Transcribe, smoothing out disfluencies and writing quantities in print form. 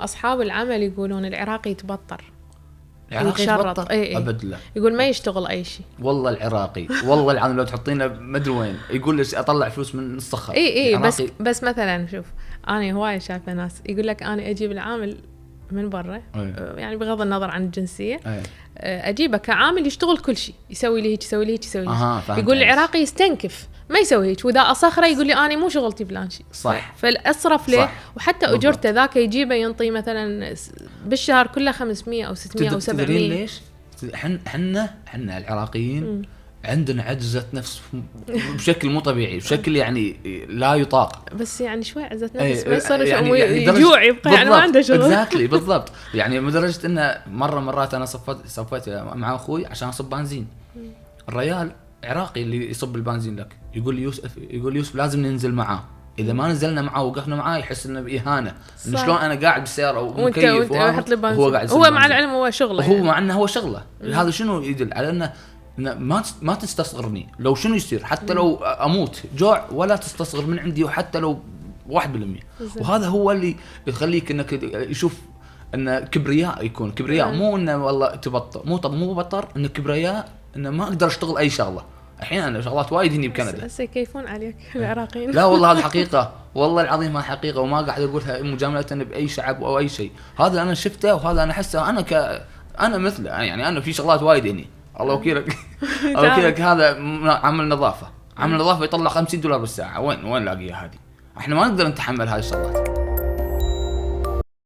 اصحاب العمل يقولون العراقي يتبطر، العراقي يتشرط. اي ابد لا، يقول ما يشتغل اي شيء. والله العراقي والله العظيم لو تحطينا ما ادري وين يقول لك اطلع فلوس من الصخر. اي بس مثلا شوف انا هوايه شايفه ناس يقول لك انا اجيب العامل من برا، يعني بغض النظر عن الجنسيه، اجيبه كعامل يشتغل كل شيء، يسوي لي هيك يسوي لي هيك يسوي لي. يقول العراقي يستنكف ما يسوي هيك، واذا اصخره يقول لي انا مو شغلتي فلان شيء. صح. فالاصرف له، وحتى اجرته ذاك يجيبه ينطي مثلا بالشهر كله 500 او 600 او 700. ليش حنا العراقيين عندنا عجزة نفس بشكل مو طبيعي، بشكل يعني لا يطاق. بس يعني شوي عجزة نفس ما يصير يعني يجوع يبقى يعني ما عنده شغل. بالضبط يعني لدرجة إنه مرات أنا صفيت مع أخوي عشان أصب بنزين. الرجال عراقي اللي يصب البنزين لك يقول لي يوسف لازم ننزل معاه، إذا ما نزلنا معاه ووقفنا معاه يحس إنه بإهانة. إن شلون أنا قاعد بالسيارة ومكيف وهو قاعد. هو مع العلم هو شغله، هو مع إنه هو شغله. هذا شنو يدل على إنه ما تستصغرني لو شنو يصير، حتى لو أموت جوع ولا تستصغر من عندي، وحتى لو 1%. وهذا هو اللي يخليك إنك يشوف إن كبرياء، يكون كبرياء مو إنه والله تبطر، مو بطر، إنه كبرياء إنه ما أقدر أشتغل أي شغلة. أحيانا شغلات وايد هني بكندا بس يكيفون عليك العراقيين. لا والله هذا حقيقة، والله العظيم هذا حقيقة، وما قاعد أقولها مجاملة بأي شعب أو أي شيء. هذا أنا شفته وهذا أنا أحسه. أنا مثله يعني، أنا في شغلات وايد هني الله وكيلك الله وكيلك. هذا عمل نظافة يطلع $50 بالساعة، وين لاقيها هذه؟ احنا ما نقدر نتحمل هاي الشغلات.